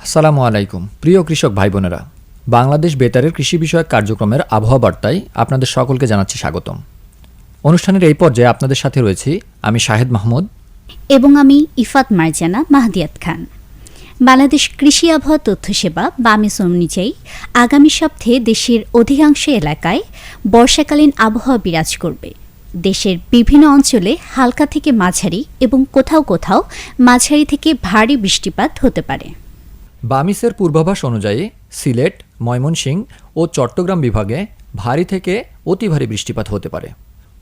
আসসালামু আলাইকুম প্রিয় কৃষক ভাই বোনেরা, বাংলাদেশ বেতারের কৃষি বিষয়ক কার্যক্রমের আবহাওয়া বার্তায় আপনাদের সকলকে জানাচ্ছি স্বাগতম। অনুষ্ঠানের এই পর্যায়ে আপনাদের সাথে রয়েছি আমি শাহেদ মাহমুদ এবং আমি ইফাত মারজানা মাহদিয়াত খান। বাংলাদেশ কৃষি আবহাওয়া তথ্য সেবা বামেস অনুযায়ী আগামী সপ্তাহে দেশের অধিকাংশ এলাকায় বর্ষাকালীন আবহাওয়া বিরাজ করবে। দেশের বিভিন্ন অঞ্চলে হালকা থেকে মাঝারি এবং কোথাও কোথাও মাঝারি থেকে ভারী বৃষ্টিপাত হতে পারে। বামিসের পূর্বাভাস অনুযায়ী সিলেট, ময়মনসিংহ ও চট্টগ্রাম বিভাগে ভারী থেকে অতি ভারী বৃষ্টিপাত হতে পারে।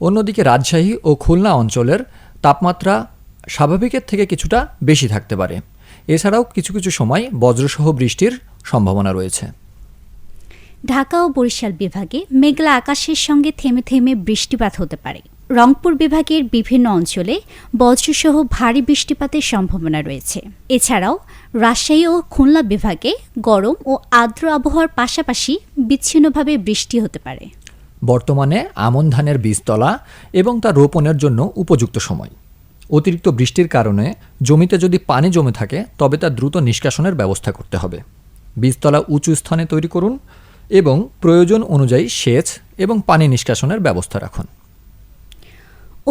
অন্যদিকে রাজশাহী ও খুলনা অঞ্চলের তাপমাত্রা স্বাভাবিকের থেকে কিছুটা বেশি থাকতে পারে। এছাড়াও কিছু কিছু সময় বজ্রসহ বৃষ্টির সম্ভাবনা রয়েছে। ঢাকা ও বরিশাল বিভাগে মেঘলা আকাশের সঙ্গে থেমে থেমে বৃষ্টিপাত হতে পারে। রংপুর বিভাগের বিভিন্ন অঞ্চলে বজ্রসহ ভারী বৃষ্টিপাতের সম্ভাবনা রয়েছে। এছাড়াও রাজশাহী ও খুলনা বিভাগে গরম ও আর্দ্র আবহাওয়ার পাশাপাশি বিচ্ছিন্নভাবে বৃষ্টি হতে পারে। বর্তমানে আমন ধানের বীজ তলা এবং তা রোপণের জন্য উপযুক্ত সময়। অতিরিক্ত বৃষ্টির কারণে জমিতে যদি পানি জমে থাকে তবে তা দ্রুত নিষ্কাশনের ব্যবস্থা করতে হবে। বীজতলা উঁচু স্থানে তৈরি করুন এবং প্রয়োজন অনুযায়ী সেচ এবং পানি নিষ্কাশনের ব্যবস্থা রাখুন।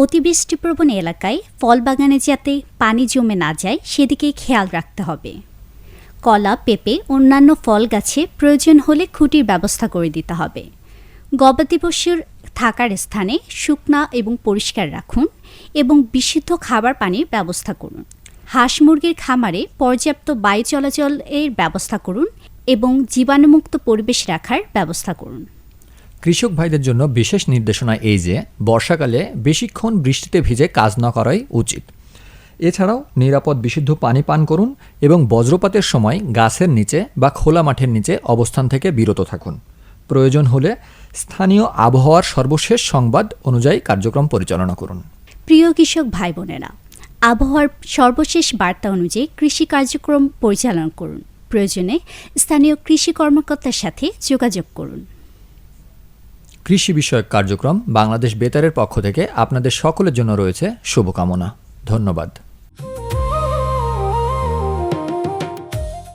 অতিবৃষ্টিপ্রবণ এলাকায় ফল বাগানে যাতে পানি জমে না যায় সেদিকে খেয়াল রাখতে হবে। কলা, পেঁপে, অন্যান্য ফল গাছে প্রয়োজন হলে খুঁটির ব্যবস্থা করে দিতে হবে। গবাদি পশুর থাকার স্থানে শুকনা এবং পরিষ্কার রাখুন এবং বিশুদ্ধ খাবার পানির ব্যবস্থা করুন। হাঁস মুরগির খামারে পর্যাপ্ত বায়ু চলাচলের ব্যবস্থা করুন এবং জীবাণুমুক্ত পরিবেশ রাখার ব্যবস্থা করুন। কৃষক ভাইদের জন্য বিশেষ নির্দেশনা এই যে বর্ষাকালে বেশিক্ষণ বৃষ্টিতে ভিজে কাজ না করাই উচিত। এছাড়াও নিরাপদ বিশুদ্ধ পানি পান করুন এবং বজ্রপাতের সময় গাছের নিচে বা খোলা মাঠের নিচে অবস্থান থেকে বিরত থাকুন। প্রয়োজন হলে স্থানীয় আবহাওয়ার সর্বশেষ সংবাদ অনুযায়ী কার্যক্রম পরিচালনা করুন। প্রিয় কৃষক ভাই বোনেরা, আবহাওয়ার সর্বশেষ বার্তা অনুযায়ী কৃষি কার্যক্রম পরিচালনা করুন। প্রয়োজনে স্থানীয় কৃষি কর্মকর্তার সাথে যোগাযোগ করুন। কৃষি বিষয়ক কার্যক্রম বাংলাদেশ বেতারের পক্ষ থেকে আপনাদের সকলের জন্য রয়েছে শুভকামনা। ধন্যবাদ।